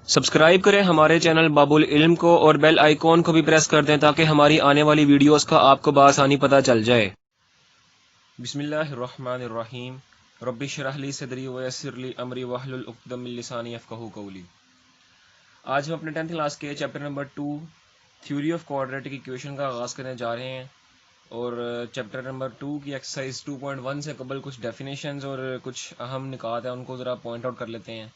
Subscribe करें हमारे channel बाबुल इल्म को और बेल आइकॉन को भी प्रेस कर दें ताकि हमारी आने वाली वीडियोस का आपको बआसानी पता चल जाए। बिस्मिल्लाहिर्रहमानिर्रहीम। रब्बि श्रह ली सदरी व यस्सिर ली अमरी वहलुल उक़दम मिन लिसानी यफ़क़हू क़ौली। आज हम अपने 10th क्लास के chapter number 2 theory of quadratic equation का आगाज़ करने जा रहे हैं और चैप्टर नंबर 2 की एक्सरसाइज 2.1 से कबल कुछ डेफिनेशंस और कुछ अहम निकात हैं उनको ज़रा पॉइंट आउट कर लेते हैं।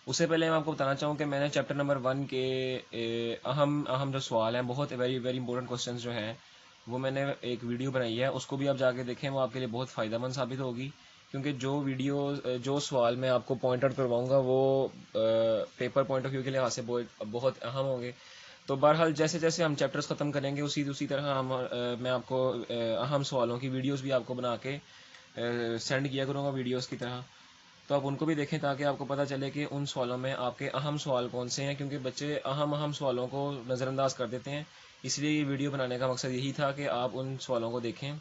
उससे पहले मैं आपको बताना चाहूँ कि मैंने चैप्टर नंबर 1 के अहम अहम जो सवाल हैं, बहुत वेरी वेरी इंपॉर्टेंट क्वेश्चंस जो हैं, वो मैंने एक वीडियो बनाई है, उसको भी आप जाके देखें, वो आपके लिए बहुत फ़ायदेमंद साबित होगी। क्योंकि जो सवाल मैं आपको पॉइंट आउट करवाऊँगा वो पेपर पॉइंट ऑफ व्यू के लिहाज से बहुत अहम होंगे। तो बहरहाल जैसे जैसे हम चैप्टर्स ख़त्म करेंगे उसी तरह मैं आपको अहम सवालों की वीडियोज़ भी आपको बना के सेंड किया करूँगा वीडियोज़ की तरह। तो आप उनको भी देखें ताकि आपको पता चले कि उन सवालों में आपके अहम सवाल कौन से हैं, क्योंकि बच्चे अहम सवालों को नज़रअंदाज कर देते हैं। इसलिए ये वीडियो बनाने का मकसद यही था कि आप उन सवालों को देखें।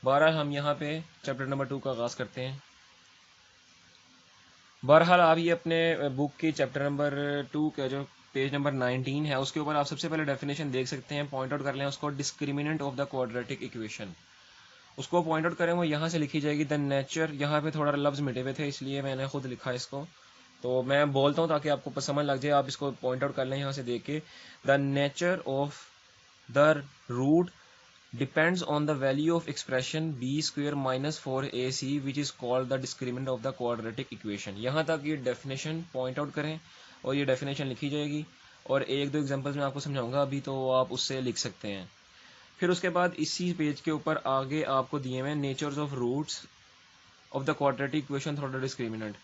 बहरहाल हम यहाँ पे चैप्टर नंबर 2 का आगाज़ करते हैं। बहरहाल आप ये अपने बुक की चैप्टर नंबर 2 का जो पेज नंबर 19 है उसके ऊपर आप सबसे पहले डेफिनेशन देख सकते हैं, पॉइंट आउट कर लें उसको। Discriminant of the quadratic equation, उसको पॉइंट आउट करें, वो यहाँ से लिखी जाएगी द नेचर। यहाँ पे थोड़ा लफ्ज़ मिटे हुए थे इसलिए मैंने खुद लिखा है इसको, तो मैं बोलता हूँ ताकि आपको समझ लग जाए। आप इसको पॉइंट आउट कर लें यहाँ से देख के। The nature of the root depends on the value of expression B square minus 4ac which is called the discriminant of the quadratic equation. यहाँ तक ये डेफिनेशन पॉइंट आउट करें और ये डेफिनेशन लिखी जाएगी और एक दो एग्जांपल्स मैं आपको समझाऊंगा अभी, तो आप उससे लिख सकते हैं। फिर उसके बाद इसी पेज के ऊपर आगे आपको दिए हुए natures of roots of the quadratic equation through the discriminant.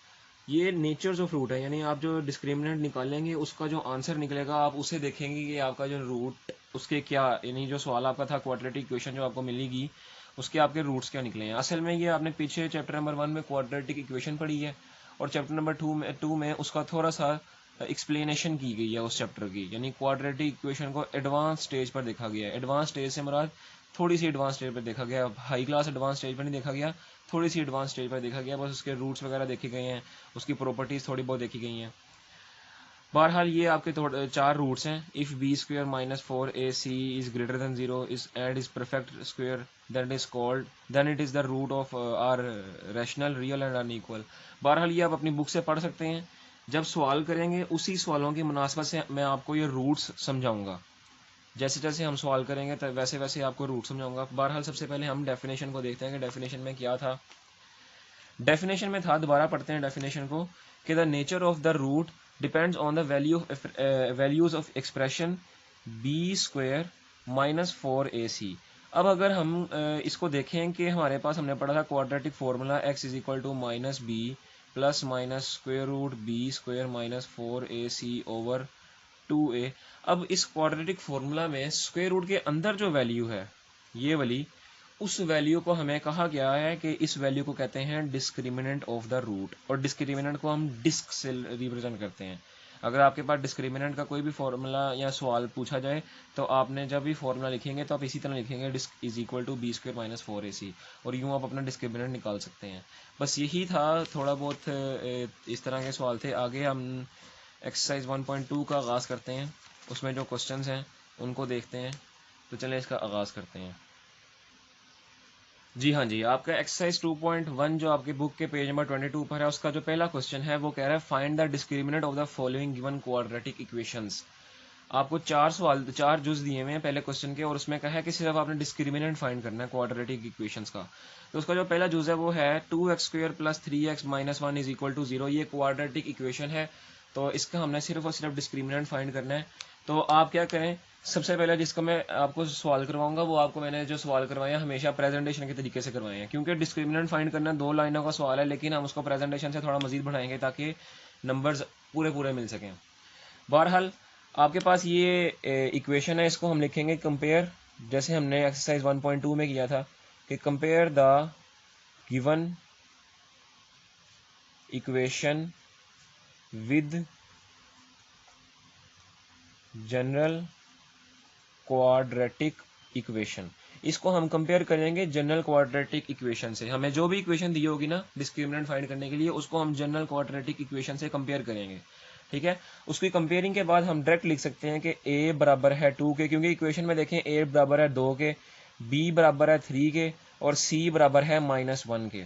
ये नेचर्स ऑफ रूट है, यानी आप जो डिस्क्रिमिनेंट निकालेंगे उसका जो आंसर निकलेगा आप उसे देखेंगे कि आपका जो रूट उसके क्या, यानी जो सवाल आपका था क्वाड्रेटिक इक्वेशन जो आपको मिलेगी उसके आपके रूट्स क्या निकले हैं। असल में ये आपने पीछे चैप्टर नंबर 1 में क्वाड्रेटिक इक्वेशन पढ़ी है और चैप्टर नंबर 2 में उसका थोड़ा सा एक्सप्लेनेशन की गई है उस चैप्टर की, यानी क्वाड्रेटिक इक्वेशन को एडवांस स्टेज पर देखा गया है। एडवांस स्टेज से मुराद थोड़ी सी एडवांस स्टेज पर देखा गया, हाई क्लास एडवांस स्टेज पर नहीं देखा गया, थोड़ी सी एडवांस स्टेज पर देखा गया। बस उसके रूट्स वगैरह देखे गए हैं, उसकी प्रॉपर्टीज़ थोड़ी बहुत देखी गई हैं। बहरहाल ये आपके 4 रूट्स हैं। If B square minus 4ac is greater than 0 is and is perfect square then it is the root of are rational real and unequal. बहरहाल ये आप अपनी बुक से पढ़ सकते हैं। जब सवाल करेंगे उसी सवालों की मुनासबत से मैं आपको ये रूट्स समझाऊंगा। जैसे जैसे हम सवाल करेंगे तो वैसे वैसे आपको रूट समझाऊंगा। बहरहाल सबसे पहले हम डेफिनेशन को देखते हैं कि डेफिनेशन में क्या था। डेफिनेशन में था, दोबारा पढ़ते हैं डेफिनेशन को, कि the nature of the root depends on the values of expression B square minus 4ac। अब अगर हम इसको देखें कि हमारे पास हमने पढ़ा था quadratic formula x is equal to minus B plus minus square root B square minus 4ac over 2a। अब इस क्वाड्रेटिक फार्मूला में स्क्वेयर रूट के अंदर जो वैल्यू है ये वाली, उस वैल्यू को हमें कहा गया है कि इस वैल्यू को कहते हैं डिस्क्रिमिनेंट ऑफ द रूट, और डिस्क्रिमिनेंट को हम डिस्क से रिप्रेजेंट करते हैं। अगर आपके पास डिस्क्रिमिनेंट का कोई भी फॉर्मूला या सवाल पूछा जाए तो आपने जब भी फॉर्मूला लिखेंगे तो आप इसी तरह लिखेंगे disc is equal to B square minus 4ac, और यूँ आप अपना डिस्क्रिमिनेंट निकाल सकते हैं। बस यही था, थोड़ा बहुत इस तरह के सवाल थे। आगे हम एक्सरसाइज 1.2 का आगाज़ करते हैं, उसमें जो क्वेश्चंस हैं उनको देखते हैं। तो चलें इसका आगाज़ करते हैं। जी हाँ जी, आपका एक्सरसाइज 2.1 जो आपके बुक के पेज नंबर 22 पर है, उसका जो पहला क्वेश्चन है वो कह रहा है find the discriminant of the following given quadratic equations. आपको 4 जुज दिए हुए हैं पहले क्वेश्चन के और उसमें कहा है कि सिर्फ आपने डिस्क्रिमिनेंट फाइंड करना है क्वाड्रेटिक इक्वेशंस का। तो उसका जो पहला जुज है वो है 2x square plus 3x minus 1 is equal to 0। ये क्वाड्रेटिक इक्वेशन है, तो इसका हमने सिर्फ और सिर्फ डिस्क्रिमिनेंट फाइंड करना है। तो आप क्या करें, सबसे पहले जिसका मैं आपको सवाल करवाऊंगा वो आपको मैंने जो सवाल करवाए हैं हमेशा प्रेजेंटेशन के तरीके से करवाए हैं, क्योंकि डिस्क्रिमिनेंट फाइंड करना 2 लाइनों का सवाल है, लेकिन हम उसको प्रेजेंटेशन से थोड़ा मजीद बढ़ाएंगे ताकि नंबर्स पूरे पूरे मिल सकें। बहरहाल आपके पास ये इक्वेशन है, इसको हम लिखेंगे कंपेयर, जैसे हमने एक्सरसाइज 1.2 में किया था कि compare the given equation with general quadratic equation. इसको हम कंपेयर करेंगे जनरल क्वाड्रेटिक इक्वेशन से। हमें जो भी इक्वेशन दी होगी ना डिस्क्रिमिनेंट फाइंड करने के लिए, उसको हम जनरल क्वाड्रेटिक इक्वेशन से कंपेयर करेंगे। ठीक है। उसकी कंपेयरिंग के बाद हम डायरेक्ट लिख सकते हैं कि ए बराबर है 2 के, क्योंकि इक्वेशन में देखें ए बराबर है 2 के, बी बराबर है 3 के और सी बराबर है -1 के।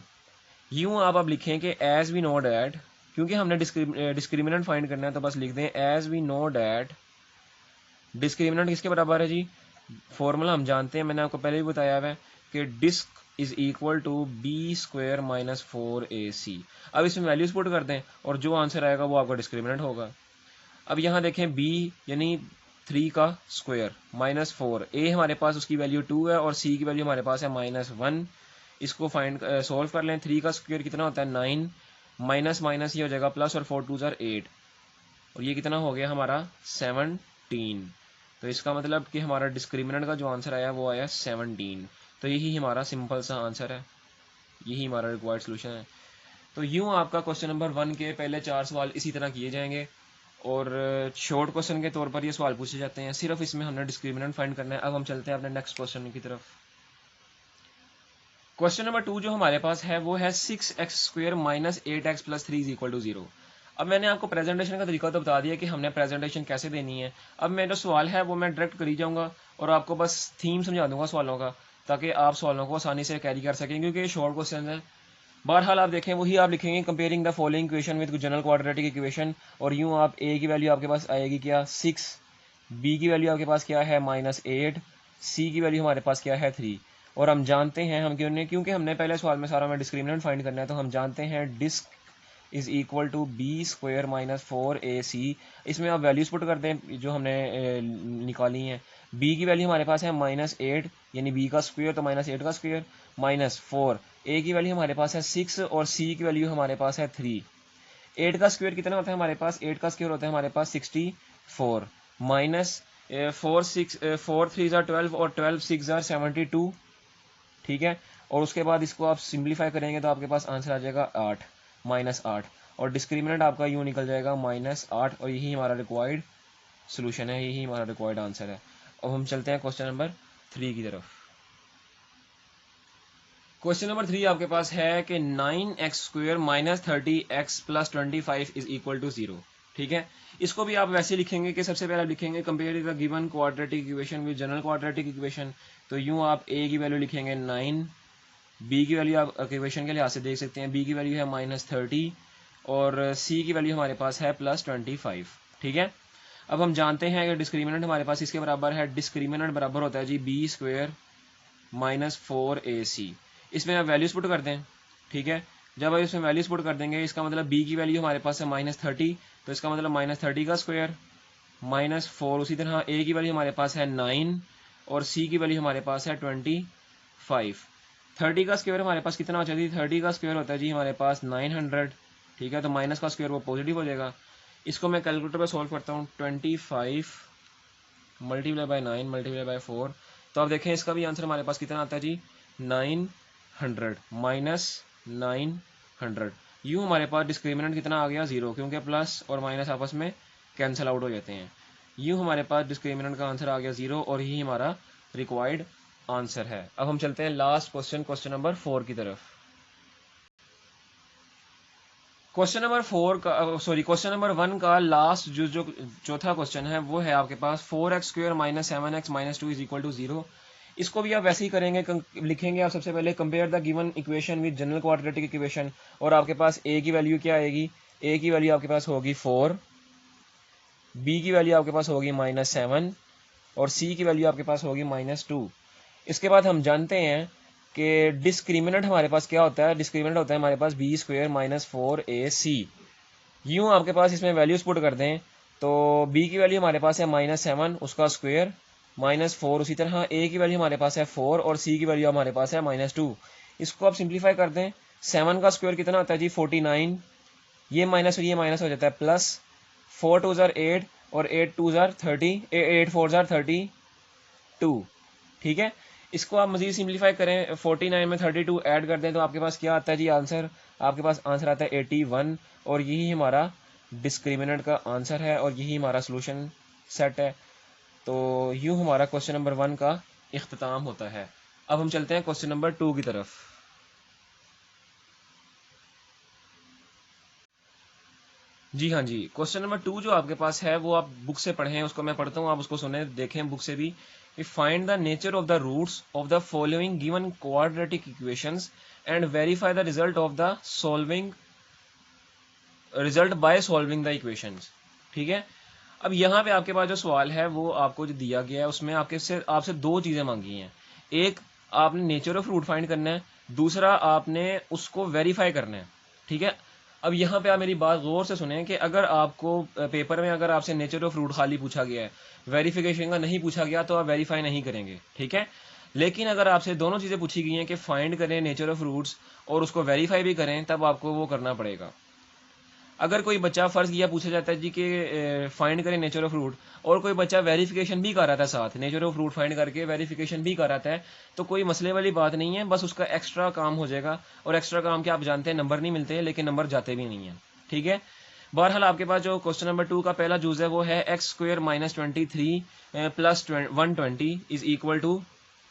यूं आप अब लिखें कि एज वी नो डैट, क्योंकि हमने डिस्क्रिमिनेंट फाइंड करना है तो बस लिख दें as we know that discriminant किसके बराबर है जी, फॉर्मूला हम जानते हैं, मैंने आपको पहले भी बताया हुआ है कि disc is equal to B square minus 4ac। अब इसमें वैल्यूज पुट कर दें और जो आंसर आएगा वो आपका डिस्क्रिमिनेंट होगा। अब यहाँ देखें b यानी 3 का स्क्वायर -4, a हमारे पास उसकी वैल्यू 2 है और c की वैल्यू हमारे पास है -1। इसको फाइंड सॉल्व कर लें। 3 का स्क्वायर कितना होता है 9, माइनस माइनस ये हो जाएगा प्लस और 4 2 8, और ये कितना हो गया हमारा 17। तो इसका मतलब कि हमारा डिस्क्रिमिनेंट का जो आंसर आया वो आया 17। तो यही हमारा सिंपल सा आंसर है, यही हमारा रिक्वायर्ड सोल्यूशन है। तो यूं आपका क्वेश्चन नंबर 1 के पहले 4 सवाल इसी तरह किए जाएंगे और शॉर्ट क्वेश्चन के तौर पर ये सवाल पूछे जाते हैं, सिर्फ इसमें हमने डिस्क्रिमिनेंट फाइंड करना है। अब हम चलते हैं अपने नेक्स्ट क्वेश्चन की तरफ। क्वेश्चन नंबर 2 जो हमारे पास है वो है 6x² minus 8x plus 3 is equal to 0। अब मैंने आपको प्रेजेंटेशन का तरीका तो बता दिया कि हमने प्रेजेंटेशन कैसे देनी है। अब मेरा सवाल है वो मैं डायरेक्ट करी जाऊंगा और आपको बस थीम समझा दूंगा सवालों का, ताकि आप सवालों को आसानी से कैरी कर सकें, क्योंकि ये शॉर्ट क्वेश्चन है। बहरहाल आप देखें वही आप लिखेंगे comparing the following equation with general quadratic equation, और यूं आप ए की वैल्यू आपके पास आएगी क्या 6, बी की वैल्यू आपके पास क्या है -8, सी की वैल्यू हमारे पास क्या है 3। और हम जानते हैं हम क्योंकि हमने पहले सवाल में सारा में डिस्क्रिमिनेंट फाइंड करना है, तो हम जानते हैं disc is equal to B square minus 4ac। इसमें आप वैल्यूज पुट कर दें जो हमने निकाली हैं। बी की वैल्यू हमारे पास है -8 यानी बी का स्क्वायर तो -8 का स्क्वायर, -4, ए की वैल्यू हमारे पास है 6 और सी की वैल्यू हमारे पास है 3। 8 का स्क्वायर कितना होता है हमारे पास, 8 का स्क्वायर होता है हमारे पास 64, माइनस 4 3 12 और 12 6 72। ठीक है, और उसके बाद इसको आप सिंप्लीफाई करेंगे तो आपके पास आंसर आ जाएगा 8, -8, और डिस्क्रिमिनेंट आपका यूँ निकल जाएगा -8, और यही हमारा रिक्वायर्ड सोल्यूशन है, यही हमारा रिक्वायर्ड आंसर है। अब हम चलते हैं क्वेश्चन नंबर 3 की तरफ। क्वेश्चन नंबर 3 आपके पास है कि 9x² minus 30x plus 25 is equal to 0। ठीक है, इसको भी आप वैसे लिखेंगे कि सबसे पहले आप लिखेंगे compare the given quadratic equation with general quadratic equation. तो यूं आप a की वैल्यू लिखेंगे 9, b की वैल्यू आप इक्वेशन के लिहाज से देख सकते हैं, b की वैल्यू है -30 और c की वैल्यू हमारे पास है +25। ठीक है, अब हम जानते हैं कि डिस्क्रिमिनेंट हमारे पास इसके बराबर है, डिस्क्रिमिनेंट बराबर होता है जी b² माइनस 4ac। इसमें आप वैल्यूज पुट कर दें। ठीक है, जब आप इसमें वैल्यूज पुट कर देंगे इसका मतलब b की वैल्यू हमारे पास है -30, तो इसका मतलब -30 का स्क्वायर -4, उसी तरह a की वैल्यू हमारे पास है 9 और c की वैल्यू हमारे पास है 25। 30 का स्क्वायर हमारे पास कितना हो जाता है, 30 का स्क्वायर होता है जी हमारे पास 900। ठीक है, तो माइनस का स्क्वायर वो पॉजिटिव हो जाएगा। इसको मैं कैलकुलेटर पर सॉल्व करता हूँ, 25 मल्टीप्लाई बाय 9 मल्टीप्लाई बाय 4, तो आप देखें इसका भी आंसर हमारे पास कितना आता है जी 900 -900। यूँ हमारे पास डिस्क्रिमिनेंट कितना आ गया 0, क्योंकि प्लस और माइनस आपस में कैंसिल आउट हो जाते हैं। यूँ हमारे पास डिस्क्रिमिनेंट का आंसर आ गया 0 और यही हमारा रिक्वायर्ड आंसर है। अब हम चलते हैं लास्ट क्वेश्चन, क्वेश्चन नंबर 4 की तरफ। क्वेश्चन नंबर 4 का क्वेश्चन नंबर 1 का लास्ट जो चौथा क्वेश्चन है वो है आपके पास 4x² minus 7x minus 2 is equal to 0। इसको भी आप वैसे ही करेंगे, लिखेंगे आप सबसे पहले compare the given equation with general quadratic equation, और आपके पास a की वैल्यू क्या आएगी, a की वैल्यू आपके पास होगी 4, b की वैल्यू आपके पास होगी -7 और c की वैल्यू आपके पास होगी -2। इसके बाद हम जानते हैं कि डिस्क्रिमिनेंट हमारे पास क्या होता है, डिस्क्रिमिनेंट होता है हमारे पास b² माइनस 4ac। यूँ आपके पास इसमें वैल्यूज पुट कर दें तो b की वैल्यू हमारे पास है -7 उसका स्क्वायर -4, उसी तरह a की वैल्यू हमारे पास है 4 और c की वैल्यू हमारे पास है -2। इसको आप सिंप्लीफाई कर दें, 7 का स्क्वायर कितना होता है जी 49, ये माइनस और ये माइनस हो जाता है प्लस, 4 2 8 और 8 2 30, 8 4 32। ठीक है, इसको आप मजीद सिंप्लीफाई करें, 49 में 32 ऐड कर दें तो आपके पास क्या आता है जी आंसर, आपके पास आंसर आता है 81, और यही हमारा डिस्क्रिमिनेंट का आंसर है और यही हमारा सोल्यूशन सेट है। तो यूँ हमारा क्वेश्चन नंबर 1 का इख्तिताम होता है। अब हम चलते हैं क्वेश्चन नंबर 2 की तरफ। जी हाँ जी, क्वेश्चन नंबर 2 जो आपके पास है वो आप बुक से पढ़ें, उसको मैं पढ़ता हूँ, आप उसको सुने देखें बुक से भी। Find the nature of the roots of the following given quadratic equations and verify the result of the solving result by solving the equations. ठीक है, अब यहाँ पे आपके पास जो सवाल है वो आपको जो दिया गया है उसमें आपसे दो चीज़ें मांगी हैं। एक, आपने नेचर ऑफ रूट फाइंड करना है, दूसरा आपने उसको वेरीफाई करना है। ठीक है, अब यहाँ पे आप मेरी बात गौर से सुने कि अगर आपको पेपर में अगर आपसे नेचर ऑफ रूट खाली पूछा गया है, वेरिफिकेशन का नहीं पूछा गया, तो आप वेरीफाई नहीं करेंगे। ठीक है, लेकिन अगर आपसे दोनों चीज़ें पूछी गई हैं कि फाइंड करें नेचर ऑफ रूट्स और उसको वेरीफाई भी करें, तब आपको वो करना पड़ेगा। अगर कोई बच्चा फर्ज किया पूछा जाता है जी कि फाइंड करें नेचर ऑफ रूट, और कोई बच्चा वेरिफिकेशन भी कर रहा था, साथ नेचर ऑफ रूट फाइंड करके वेरिफिकेशन भी कर रहा है, तो कोई मसले वाली बात नहीं है, बस उसका एक्स्ट्रा काम हो जाएगा। और एक्स्ट्रा काम के आप जानते हैं नंबर नहीं मिलते हैं, लेकिन नंबर जाते भी नहीं है। ठीक है, बहरहाल आपके पास जो क्वेश्चन नंबर 2 का पहला जूज है वो है x square minus 23 plus 120 is equal to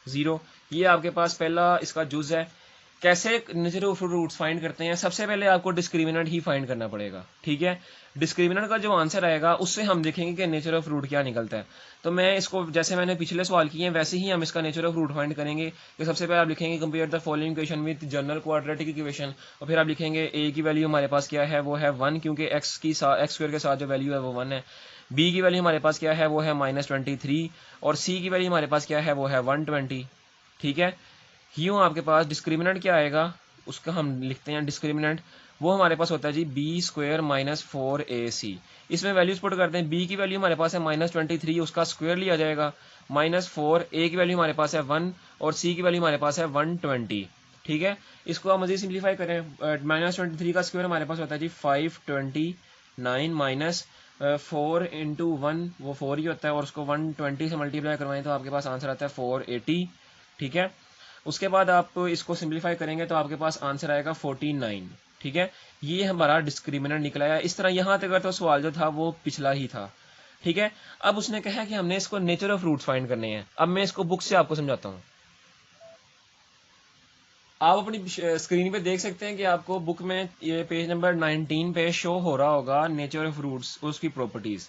0। ये आपके पास पहला इसका जूज है। कैसे नेचर ऑफ रूट्स फाइंड करते हैं? सबसे पहले आपको डिस्क्रिमिनेंट ही फाइंड करना पड़ेगा। ठीक है, डिस्क्रिमिनेंट का जो आंसर आएगा उससे हम देखेंगे कि नेचर ऑफ रूट क्या निकलता है। तो मैं इसको जैसे मैंने पिछले सवाल किए हैं वैसे ही हम इसका नेचर ऑफ रूट फाइंड करेंगे कि सबसे पहले आप लिखेंगे compare the following equation with general quadratic equation, और फिर आप लिखेंगे ए की वैल्यू हमारे पास क्या है, वो है 1, क्योंकि एक्स स्क्वायर के साथ जो वैल्यू है वो 1 है। बी की वैल्यू हमारे पास क्या है, वो है -23, और सी की वैल्यू हमारे पास क्या है, वो है 120। ठीक है, यूँ आपके पास डिस्क्रिमिनेंट क्या आएगा, उसका हम लिखते हैं डिस्क्रिमिनेंट, वो हमारे पास होता है G B square minus 4ac। इसमें वैल्यूज पुट करते हैं, बी की वैल्यू हमारे पास है -23, उसका स्क्वायर लिया जाएगा, -4, ए की वैल्यू हमारे पास है 1, और सी की वैल्यू हमारे पास है 120। ठीक है, इसको आप मजीद सिंप्लीफाई करें, -23 का स्क्वायर हमारे पास होता है जी 529, माइनस 4 इंटू 1 वो 4 ही होता है, और उसको 120 से मल्टीप्लाई करवाएं तो आपके पास आंसर आता है 480। ठीक है, उसके बाद आप इसको सिंप्लीफाई करेंगे तो आपके पास आंसर आएगा 49। ठीक है, ये हमारा डिस्क्रिमिनेंट निकला है। इस तरह यहाँ तक तो सवाल जो था वो पिछला ही था। ठीक है, अब उसने कहा कि हमने इसको नेचर ऑफ रूट्स फाइंड करने हैं। अब मैं इसको बुक से आपको समझाता हूँ। आप अपनी स्क्रीन पे देख सकते हैं कि आपको बुक में ये पेज नंबर 19 पे शो हो रहा होगा नेचर ऑफ रूट्स, उसकी प्रॉपर्टीज।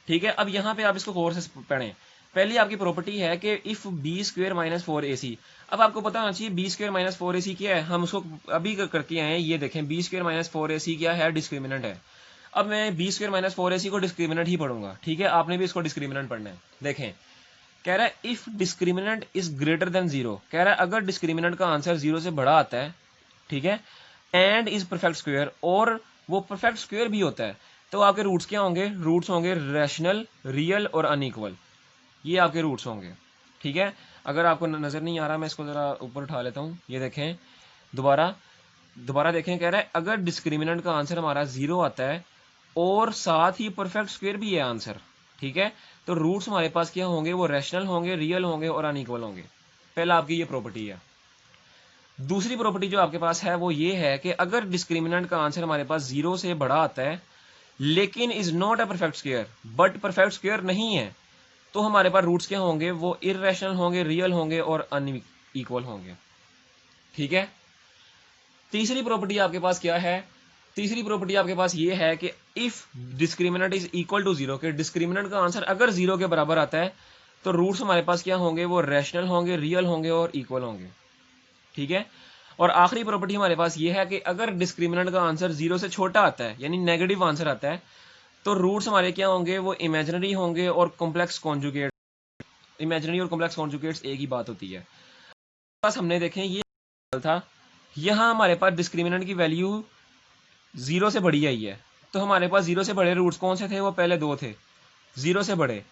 ठीक है, अब यहाँ पे आप इसको गौर से पढ़ें। पहली आपकी प्रॉपर्टी है कि if B square minus 4ac। अब आपको पता होना चाहिए बी स्क्वेयर माइनस 4ac क्या है, हम उसको अभी करके आए हैं। ये देखें, बी स्क्वेयर माइनस 4ac क्या है, डिस्क्रिमिनेंट है। अब मैं बी स्क्वेयर माइनस 4ac को डिस्क्रिमिनेंट ही पढ़ूंगा। ठीक है, आपने भी इसको डिस्क्रिमिनेंट पढ़ना है। देखें, कह रहा है if discriminant is greater than 0, कह रहा है अगर डिस्क्रिमिनेंट का आंसर 0 से बड़ा आता है, ठीक है, एंड इज परफेक्ट स्क्वेयर, और वो परफेक्ट स्क्वेयर भी होता है, तो आपके रूट्स क्या होंगे? रूट्स होंगे रैशनल, रियल और अनइक्वल। ये आपके रूट्स होंगे। ठीक है, अगर आपको नजर नहीं आ रहा, मैं इसको जरा ऊपर उठा लेता हूँ। ये देखें, दोबारा दोबारा देखें, कह रहा है अगर डिस्क्रिमिनेंट का आंसर हमारा 0 आता है और साथ ही परफेक्ट स्क्वेयर भी है आंसर, ठीक है, तो रूट्स हमारे पास क्या होंगे? वो रैशनल होंगे, रियल होंगे और अनइक्वल होंगे। पहला आपकी ये प्रॉपर्टी है। दूसरी प्रॉपर्टी जो आपके पास है वो ये है कि अगर डिस्क्रिमिनेंट का आंसर हमारे पास 0 से बड़ा आता है लेकिन is not a perfect square, but perfect square नहीं है, तो हमारे पास रूट्स क्या होंगे? वो इररेशनल होंगे, रियल होंगे और अनइक्वल होंगे। ठीक है, तीसरी प्रॉपर्टी आपके पास क्या है? तीसरी प्रॉपर्टी आपके पास ये है कि if discriminant is equal to 0, कि डिस्क्रिमिनेंट का आंसर अगर 0 के बराबर आता है तो रूट्स हमारे पास क्या होंगे? वो रैशनल होंगे, रियल होंगे और इक्वल होंगे। ठीक है, और आखिरी प्रॉपर्टी हमारे पास ये है कि अगर डिस्क्रिमिनेंट का आंसर 0 से छोटा आता है, यानी नेगेटिव आंसर आता है, तो रूट्स हमारे क्या होंगे? वो इमेजिनरी होंगे और कॉम्प्लेक्स कॉन्जुगेट। इमेजिनरी और कॉम्प्लेक्स कॉन्जुगेट्स एक ही बात होती है। बस हमने देखें ये था, यहाँ हमारे पास डिस्क्रिमिनेंट की वैल्यू 0 से बड़ी आई है, तो हमारे पास 0 से बड़े रूट्स कौन से थे? वो पहले दो थे 0 से बड़े।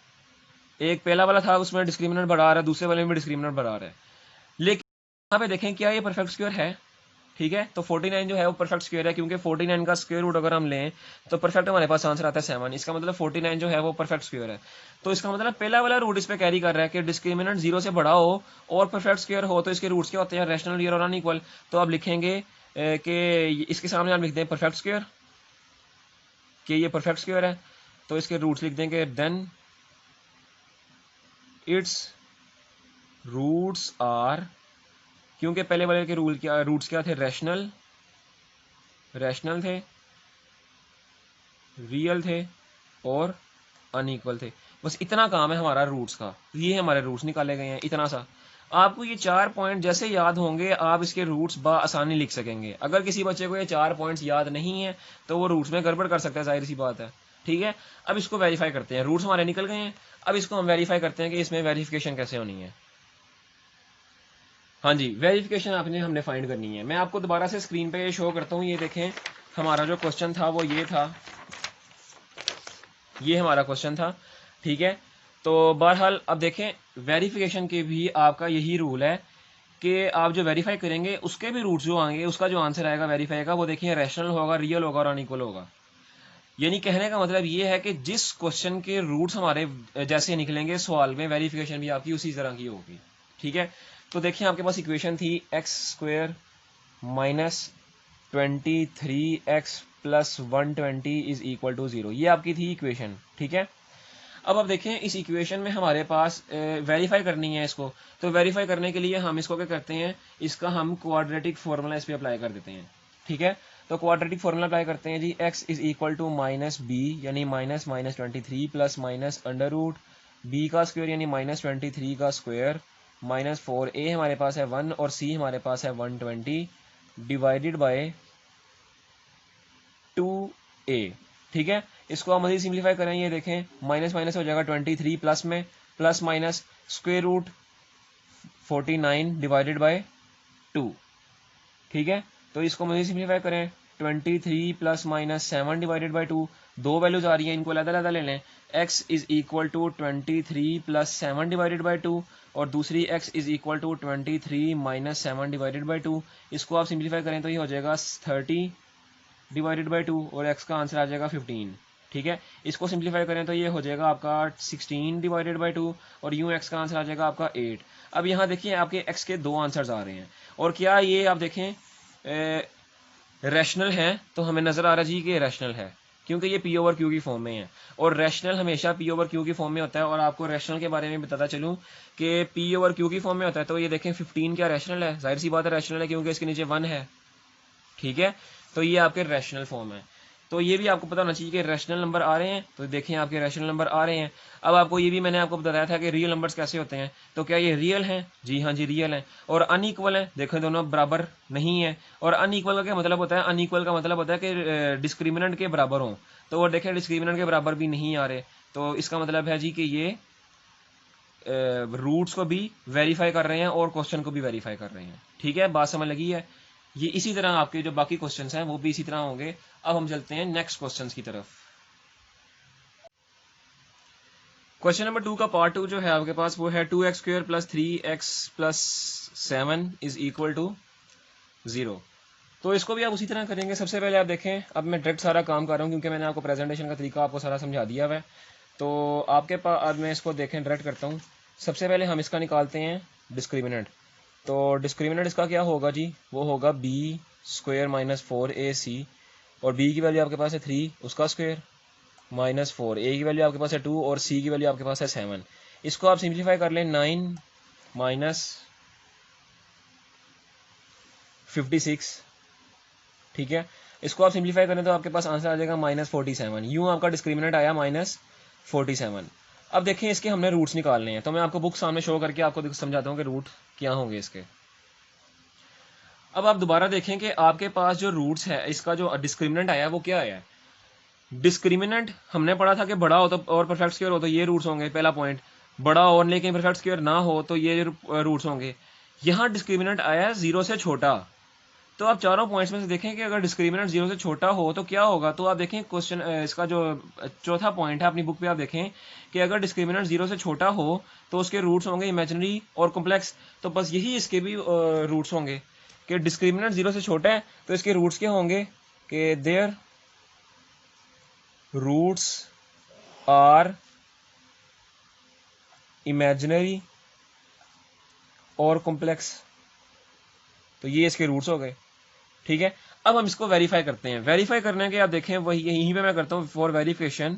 एक पहला वाला था, उसमें डिस्क्रिमिनेंट बढ़ा रहा है, दूसरे वाले में भी डिस्क्रिमिनेंट बढ़ा रहा है। लेकिन यहाँ पे देखें, क्या ये परफेक्ट स्क्वायर है? ठीक है, तो 49 जो है वो परफेक्ट स्क्वायर है, क्योंकि 49 का स्क्वायर रूट अगर हम लें तो परफेक्ट हमारे पास आंसर आता है 7। इसका मतलब 49 जो है वो परफेक्ट स्क्वायर है। तो इसका मतलब पहला वाला रूट इस पे कैरी कर रहा है कि डिस्क्रिमिनेंट 0 से बड़ा हो और परफेक्ट स्क्वायर हो, तो इसके रूट्स क्या होते हैं? रैशनल, रियल और अनइक्वल। तो आप लिखेंगे कि इसके सामने आप लिख दें परफेक्ट स्क्वायर, कि ये परफेक्ट स्क्वायर है, तो इसके रूट्स लिख देंगे देन इट्स रूट्स आर, क्योंकि पहले वाले के रूट्स क्या थे? रैशनल थे, रियल थे और अनइक्वल थे। बस इतना काम है हमारा रूट्स का। ये हमारे रूट्स निकाले गए हैं, इतना सा। आपको ये 4 पॉइंट जैसे याद होंगे आप इसके रूट्स आसानी लिख सकेंगे। अगर किसी बच्चे को ये 4 पॉइंट्स याद नहीं है तो वो रूट्स में गड़बड़ कर सकता है, जाहिर सी बात है। ठीक है, अब इसको वेरीफाई करते हैं। रूट्स हमारे निकल गए हैं, अब इसको हम वेरीफाई करते हैं कि इसमें वेरिफिकेशन कैसे होनी है। हाँ जी, वेरिफिकेशन हमने फाइंड करनी है। मैं आपको दोबारा से स्क्रीन पे शो करता हूँ। ये देखें, हमारा जो क्वेश्चन था वो ये था, ये हमारा क्वेश्चन था। ठीक है, तो बहरहाल अब देखें, वेरिफिकेशन के भी आपका यही रूल है कि आप जो वेरीफाई करेंगे उसके भी रूट्स जो आएंगे, उसका जो आंसर आएगा वेरीफाई का, वो देखिए रैशनल होगा, रियल होगा और अनइक्वल होगा। यानी कहने का मतलब ये है कि जिस क्वेश्चन के रूट्स हमारे जैसे निकलेंगे सवाल में, वेरिफिकेशन भी आपकी उसी तरह की होगी। ठीक है, तो देखिए आपके पास इक्वेशन थी x² minus 23x plus 120 is equal to 0। ये आपकी थी इक्वेशन। ठीक है, अब आप देखें इस इक्वेशन में हमारे पास वेरीफाई करनी है इसको। तो वेरीफाई करने के लिए हम इसको क्या करते हैं, इसका हम क्वाड्रेटिक फार्मूला इस पर अप्लाई कर देते हैं। ठीक है, तो क्वाड्रेटिक फार्मूला अप्लाई करते हैं जी। x is equal to minus B यानी minus 23 plus minus under root B का स्क्वायर यानी माइनस 23 का स्क्वायर माइनस 4a हमारे पास है 1 और c हमारे पास है 120 डिवाइडेड बाय 2a। ठीक है, इसको हम मजीद सिंप्लीफाई करें। ये देखें, माइनस माइनस हो जाएगा 23 प्लस में, plus minus square root 49 divided by 2। ठीक है, तो इसको मजीद सिंप्लीफाई करें। 23 प्लस माइनस 7 डिवाइडेड बाई 2, दो वैल्यूज आ रही हैं, इनको अलग-अलग ले लें। x is equal to 23 plus 7 divided by 2 और दूसरी x is equal to 23 minus 7 divided by 2। इसको आप सिंप्लीफाई करें तो ये हो जाएगा 30 डिवाइडेड बाई 2 और x का आंसर आ जाएगा 15। ठीक है, इसको सिंप्लीफाई करें तो ये हो जाएगा आपका 16 डिवाइडेड बाई 2 और यूं x का आंसर आ जाएगा आपका 8। अब यहाँ देखिए आपके x के दो आंसर्स आ रहे हैं और क्या ये आप देखें रैशनल है, तो हमें नजर आ रहा है जी कि रैशनल है क्योंकि ये पी ओवर क्यू की फॉर्म में है और रैशनल हमेशा पी ओवर क्यू की फॉर्म में होता है। और आपको रैशनल के बारे में बताता चलूं कि पी ओवर क्यू की फॉर्म में होता है। तो ये देखें 15 क्या रैशनल है, जाहिर सी बात है रैशनल है क्योंकि इसके नीचे 1 है। ठीक है, तो ये आपके रैशनल फॉर्म है। तो ये भी आपको पता होना चाहिए कि रैशनल नंबर आ रहे हैं, तो देखें आपके रैशनल नंबर आ रहे हैं। अब आपको ये भी मैंने आपको बताया था कि रियल नंबर्स कैसे होते हैं, तो क्या ये रियल हैं? जी हाँ जी, रियल हैं। और अनइक्वल है, देखें दोनों बराबर नहीं है। और अनइक्वल का क्या मतलब होता है? अनइक्वल का मतलब होता है कि डिस्क्रिमिनेंट के बराबर हों। तो और देखें डिस्क्रिमिनेंट के बराबर भी नहीं आ रहे, तो इसका मतलब है जी कि ये रूट्स को भी वेरीफाई कर रहे हैं और क्वेश्चन को भी वेरीफाई कर रहे हैं। ठीक है, बात समझ लगी है? ये इसी तरह आपके जो बाकी क्वेश्चंस हैं वो भी इसी तरह होंगे। अब हम चलते हैं नेक्स्ट क्वेश्चंस की तरफ। क्वेश्चन नंबर 2 का पार्ट 2 जो है आपके पास वो है 2x² plus 3x plus 7 is equal to 0। तो इसको भी आप उसी तरह करेंगे। सबसे पहले आप देखें, अब मैं डायरेक्ट सारा काम कर रहा हूँ क्योंकि मैंने आपको प्रेजेंटेशन का तरीका आपको सारा समझा दिया हुआ है। तो आपके पास अब मैं इसको देखें डायरेक्ट करता हूँ। सबसे पहले हम इसका निकालते हैं डिस्क्रिमिनेंट। तो डिस्क्रिमिनेंट इसका क्या होगा जी, वो होगा b² माइनस 4ac और b की वैल्यू आपके पास है 3, उसका स्क्वायर माइनस 4, a की वैल्यू आपके पास है 2 और c की वैल्यू आपके पास है 7। इसको आप सिंप्लीफाई कर लें, 9 माइनस 56। ठीक है, इसको आप सिंप्लीफाई करें तो आपके पास आंसर आ जाएगा माइनस 47। यूं आपका डिस्क्रिमिनेंट आया माइनस 47। अब देखें इसके हमने रूट्स निकालने हैं, तो मैं आपको बुक सामने शो करके आपको समझाता हूँ कि रूट क्या होंगे इसके। अब आप दोबारा देखें कि आपके पास जो रूट्स है, इसका जो डिस्क्रिमिनेंट आया वो क्या आया है। डिस्क्रिमिनेंट हमने पढ़ा था कि बड़ा हो तो और परफेक्ट स्क्वायर हो तो ये रूट्स होंगे, पहला पॉइंट। बड़ा और लेकिन परफेक्ट स्क्वायर ना हो तो ये रूट्स होंगे। यहाँ डिस्क्रिमिनेंट आया 0 से छोटा, तो आप चारों पॉइंट्स में से देखें कि अगर डिस्क्रिमिनेंट 0 से छोटा हो तो क्या होगा। तो आप देखें क्वेश्चन इसका जो चौथा पॉइंट है अपनी बुक पे आप देखें कि अगर डिस्क्रिमिनेंट 0 से छोटा हो तो उसके रूट्स होंगे इमेजिनरी और कॉम्प्लेक्स। तो बस यही इसके भी रूट्स होंगे कि डिस्क्रिमिनेंट 0 से छोटा है तो इसके रूट्स क्या होंगे कि देयर रूट्स आर इमेजिनरी और कॉम्प्लेक्स। तो ये इसके रूट्स हो गए। ठीक है, अब हम इसको वेरीफाई करते हैं। वेरीफाई करने के आप देखें वही यहीं पे मैं करता हूँ फॉर वेरिफिकेशन।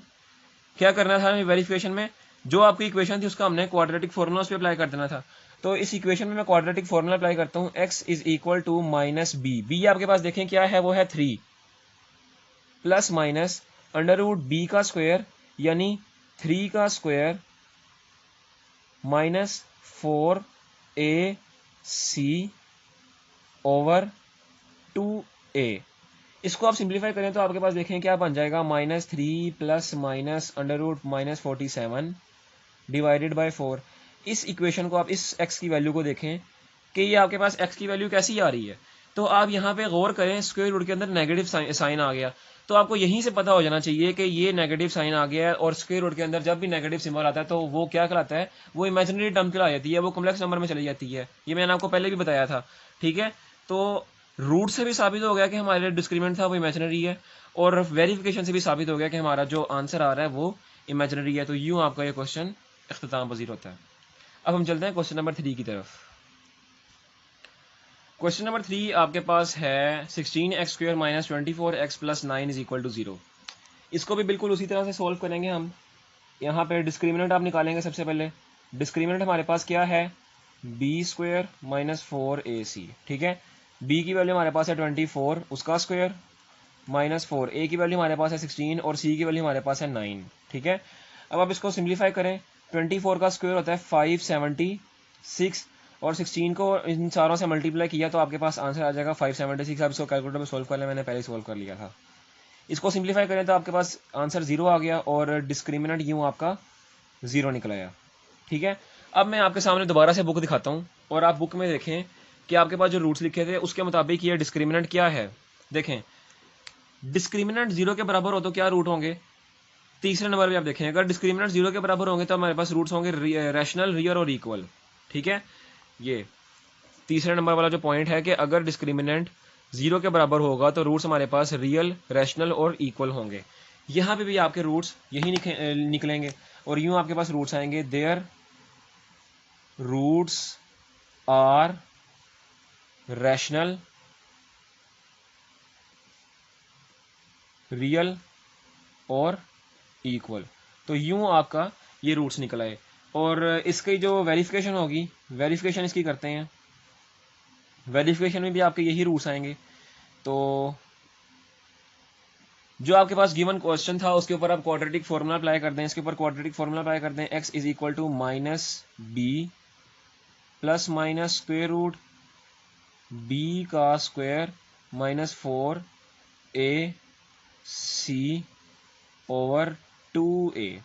क्या करना था वेरिफिकेशन में, जो आपकी इक्वेशन थी उसका हमने क्वाड्रेटिक फॉर्मूला उस पर अप्लाई कर देना था। तो इस इक्वेशन में मैं क्वाड्रेटिक फॉर्मूला अप्लाई करता हूँ, x is equal to minus b. B आपके पास देखें क्या है, वो है 3 plus minus under root B का स्क्वायर यानी 3 का square minus 4ac over 2a। इसको आप सिंप्लीफाई करें तो आपके पास देखें क्या बन जाएगा, -3 plus minus under root -47 divided by 4। इस इक्वेशन को आप इस x की वैल्यू को देखें कि ये आपके पास x की वैल्यू कैसी आ रही है। तो आप यहाँ पे गौर करें, स्क्वायर रूट के अंदर नेगेटिव साइन आ गया, तो आपको यहीं से पता हो जाना चाहिए कि ये नेगेटिव साइन आ गया है। और स्क्वायर रूट के अंदर जब भी नेगेटिव सिंबल आता है तो वो क्या कहलाता है, वो इमेजिनरी टर्म कहला जाती है, वो कॉम्प्लेक्स नंबर में चली जाती है। ये मैंने आपको पहले भी बताया था, ठीक है। तो रूट से भी साबित हो गया कि हमारे लिए डिस्क्रिमिनेंट था वो इमेजिनरी है, और वेरिफिकेशन से भी साबित हो गया कि हमारा जो आंसर आ रहा है वो इमेजिनरी है। तो यूँ आपका ये क्वेश्चन इख्तिताम पजीर होता है। अब हम चलते हैं क्वेश्चन नंबर 3 की तरफ। क्वेश्चन नंबर 3 आपके पास है 16x² - 24x + 9 = 0। इसको भी बिल्कुल उसी तरह से सोल्व करेंगे हम। यहाँ पे डिस्क्रिमिनेंट आप निकालेंगे सबसे पहले। डिस्क्रिमिनेंट हमारे पास क्या है, b² - 4ac, ठीक है। b की वैल्यू हमारे पास है 24, उसका स्क्वायर -4, a की वैल्यू हमारे पास है 16 और c की वैल्यू हमारे पास है 9, ठीक है। अब आप इसको सिंप्लीफाई करें, 24 का स्क्वायर होता है 576 और 16 को इन चारों से मल्टीप्लाई किया तो आपके पास आंसर आ जाएगा 576। आप इसको कैलकुलेटर में सोल्व कर लें, मैंने पहले सोल्व कर लिया था। इसको सिंप्लीफाई करें तो आपके पास आंसर 0 आ गया और डिस्क्रिमिनेंट यूँ आपका 0 निकल आया, ठीक है। अब मैं आपके सामने दोबारा से बुक दिखाता हूँ और आप बुक में देखें कि आपके पास जो रूट्स लिखे थे उसके मुताबिक ये डिस्क्रिमिनेंट क्या है। देखें, डिस्क्रिमिनेंट 0 के बराबर हो तो क्या रूट होंगे। तीसरे नंबर पे आप देखें, अगर डिस्क्रिमिनेंट 0 के बराबर होंगे तो हमारे पास रूट्स होंगे रैशनल, रियल और इक्वल, ठीक है। ये तीसरे नंबर वाला जो पॉइंट है कि अगर डिस्क्रिमिनेंट 0 के बराबर होगा तो रूट्स हमारे पास रियल, रैशनल और इक्वल होंगे। यहाँ पे भी आपके रूट्स यही निकलेंगे और यूं आपके पास रूट्स आएंगे, there roots are rational, real और इक्वल। तो यूं आपका ये रूट्स निकल आए। और इसकी जो वेरिफिकेशन होगी, वेरिफिकेशन इसकी करते हैं, वेरिफिकेशन में भी आपके यही रूट्स आएंगे। तो जो आपके पास गिवन क्वेश्चन था उसके ऊपर आप क्वाड्रेटिक फॉर्मूला अप्लाई कर दें, इसके ऊपर क्वाड्रेटिक फॉर्मूला अप्लाई कर दें, x = -b plus minus square root b का स्क्वायर -4ac ओवर 2a,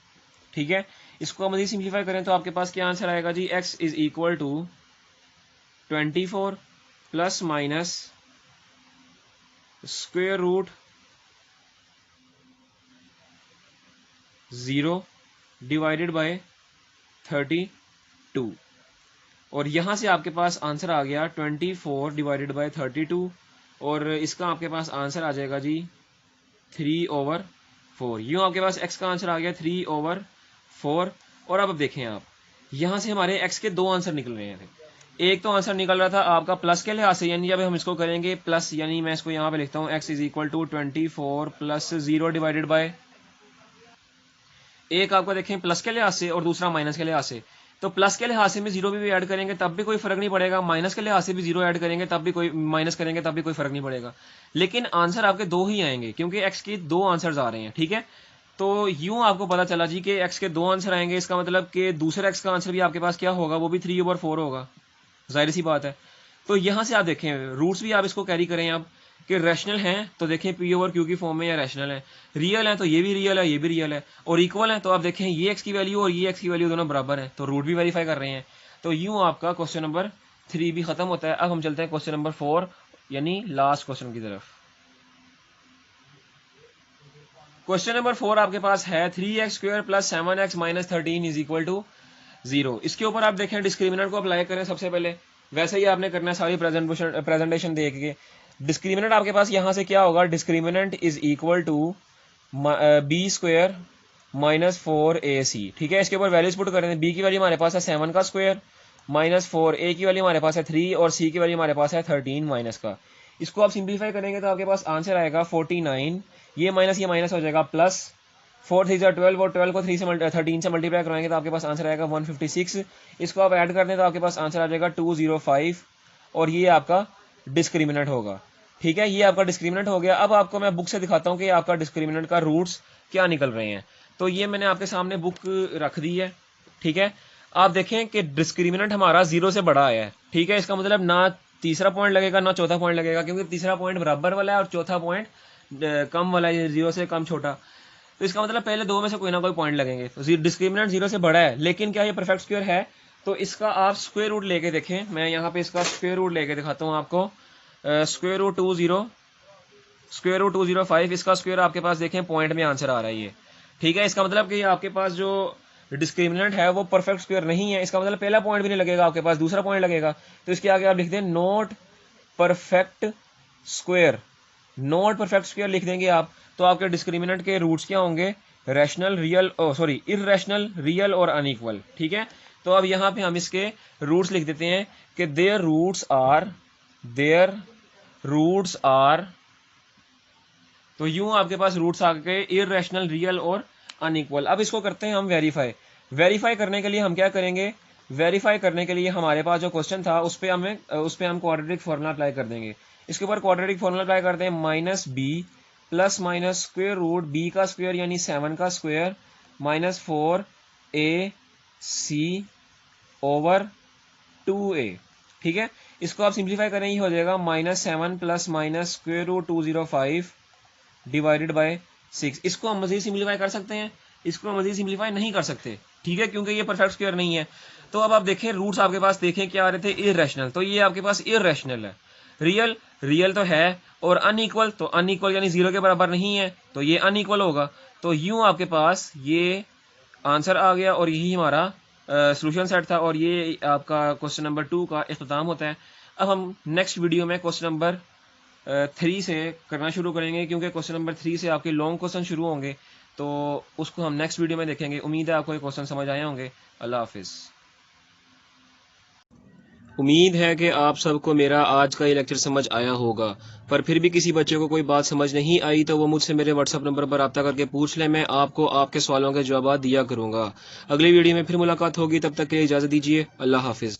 ठीक है। इसको हम मज़ीद सिंप्लीफाई करें तो आपके पास क्या आंसर आएगा जी, x = 24 plus minus square root 0 divided by 32। और यहाँ से आपके पास आंसर आ गया 24 डिवाइडेड बाय 32 और इसका आपके पास आंसर आ जाएगा जी 3/4। यूँ आपके पास x का आंसर आ गया 3/4। और अब देखें आप, यहाँ से हमारे x के दो आंसर निकल रहे थे। एक तो आंसर निकल रहा था आपका प्लस के लिहाज से, यानी जब हम इसको करेंगे प्लस, यानी मैं इसको यहाँ पे लिखता हूँ x = 24 प्लस 0 डिवाइडेड बाय, एक आपका देखें प्लस के लिहाज से और दूसरा माइनस के लिहाज से। तो प्लस के लिहाज से भी 0 भी ऐड करेंगे तब भी कोई फर्क नहीं पड़ेगा, माइनस के लिहाज से भी 0 ऐड करेंगे तब भी कोई, माइनस करेंगे तब भी कोई फर्क नहीं पड़ेगा। लेकिन आंसर आपके दो ही आएंगे क्योंकि x के दो आंसर्स आ रहे हैं, ठीक है। तो यूं आपको पता चला जी कि x के दो आंसर आएंगे, इसका मतलब कि दूसरा x का आंसर भी आपके पास क्या होगा, वो भी 3/4 होगा, जाहिर सी बात है। तो यहाँ से आप देखें रूट्स भी आप इसको कैरी करें आप कि रैशनल हैं तो देखें p/q की फॉर्म में या रैशनल है, रियल है तो ये भी रियल है, ये भी रियल है, और इक्वल है तो आप देखें ये x की वैल्यू और ये x की वैल्यू दोनों बराबर है, तो रूट भी वेरीफाई कर रहे हैं। तो यूं आपका क्वेश्चन नंबर 3 भी खत्म होता है। अब हम चलते हैं क्वेश्चन नंबर 4 यानी लास्ट क्वेश्चन की तरफ। क्वेश्चन नंबर 4 आपके पास है 3x² + 7x - 13 = 0। इसके ऊपर आप देखें डिस्क्रिमिनेंट को अप्लाई करें सबसे पहले, वैसे ही आपने करना है सारी प्रेजेंटेशन देख के। डिस्क्रिमिनेंट आपके पास यहाँ से क्या होगा, डिस्क्रिमिनेंट = b² - 4ac, ठीक है। इसके ऊपर वैल्यूज पुट करें, b की वैल्यू हमारे पास है 7 का स्क्वायर -4, a की वैल्यू हमारे पास है 3 और c की वैल्यू हमारे पास है 13 माइनस का। इसको आप सिंप्लीफाई करेंगे तो आपके पास आंसर आएगा 49, ये माइनस हो जाएगा प्लस 4 3 12 और 12 को 13 से मल्टीप्लाई करवाएंगे तो आपके पास आंसर आएगा 156। इसको आप ऐड कर दें तो आपके पास आंसर आ जाएगा 205 और ये आपका डिस्क्रिमिनेंट होगा, ठीक है। ये आपका डिस्क्रिमिनेंट हो गया। अब आपको मैं बुक से दिखाता हूँ कि आपका डिस्क्रिमिनेंट का रूट्स क्या निकल रहे हैं। तो ये मैंने आपके सामने बुक रख दी है, ठीक है। आप देखें कि डिस्क्रिमिनेंट हमारा 0 से बड़ा आया है, ठीक है। इसका मतलब ना तीसरा पॉइंट लगेगा ना चौथा पॉइंट लगेगा, क्योंकि तीसरा पॉइंट बराबर वाला है और चौथा पॉइंट कम वाला है, 0 से कम छोटा। तो इसका मतलब पहले दो में से कोई ना कोई पॉइंट लगेंगे। तो डिस्क्रिमिनेंट 0 से बड़ा है, लेकिन क्या ये परफेक्ट स्क्वायर है? तो इसका आप स्क्वायर रूट लेके देखें। मैं यहाँ पे इसका स्क्वायर रूट लेके दिखाता हूँ आपको। स्क्वायर रूट 205, इसका स्क्वायर आपके पास देखें पॉइंट में आंसर आ रहा है ये, ठीक है। इसका मतलब कि आपके पास जो डिस्क्रिमिनेंट है वो परफेक्ट स्क्वायर नहीं है। इसका मतलब पहला पॉइंट भी नहीं लगेगा आपके पास, दूसरा पॉइंट लगेगा। तो इसके आगे आप लिख दें not perfect square, not perfect square लिख देंगे आप। तो आपके डिस्क्रिमिनेंट के रूट्स क्या होंगे? रैशनल, रियल, इररेशनल, रियल और अनइक्वल, ठीक है। तो अब यहाँ पे हम इसके रूट्स लिख देते हैं कि देयर रूट्स आर, तो यूं आपके पास रूट्स आ गए इररेशनल, रियल और अनइक्वल। अब इसको करते हैं हम वेरीफाई करने के लिए हम क्या करेंगे? वेरीफाई करने के लिए हमारे पास जो क्वेश्चन था उस पर हम क्वाड्रेटिक फॉर्मूला अप्लाई कर देंगे। इसके ऊपर क्वाड्रेटिक फॉर्मूला अप्लाई करते हैं, minus B plus minus square root B का स्क्वायर यानी 7 का square minus 4ac over 2a, ठीक है। इसको आप सिंप्लीफाई करें, ये हो जाएगा -7 plus minus square root 205 divided by 6। इसको हम मजीद सिंप्लीफाई कर सकते हैं? इसको हम मजीद सिंप्लीफाई नहीं कर सकते, ठीक है, क्योंकि ये परफेक्ट स्क्वायर नहीं है। तो अब आप देखें रूट्स आपके पास देखें क्या आ रहे थे? इररेशनल, तो ये आपके पास इररेशनल है। रियल तो है, और अनइक्वल, तो अनइक्वल यानी 0 के बराबर नहीं है, तो ये अनइक्वल होगा। तो यूं आपके पास ये आंसर आ गया और यही हमारा सॉल्यूशन सेट था, और ये आपका क्वेश्चन नंबर 2 का इख्तिताम होता है। अब हम नेक्स्ट वीडियो में क्वेश्चन नंबर 3 से करना शुरू करेंगे, क्योंकि क्वेश्चन नंबर 3 से आपके लॉन्ग क्वेश्चन शुरू होंगे, तो उसको हम नेक्स्ट वीडियो में देखेंगे। उम्मीद है आपको ये क्वेश्चन समझ आए होंगे। अल्लाह हाफिज़। उम्मीद है कि आप सबको मेरा आज का ये लेक्चर समझ आया होगा, पर फिर भी किसी बच्चे को कोई बात समझ नहीं आई तो वो मुझसे मेरे व्हाट्सएप नंबर पर रब्ता करके पूछ ले, मैं आपको आपके सवालों के जवाब दिया करूँगा। अगली वीडियो में फिर मुलाकात होगी, तब तक के लिए इजाज़त दीजिए। अल्लाह हाफिज़।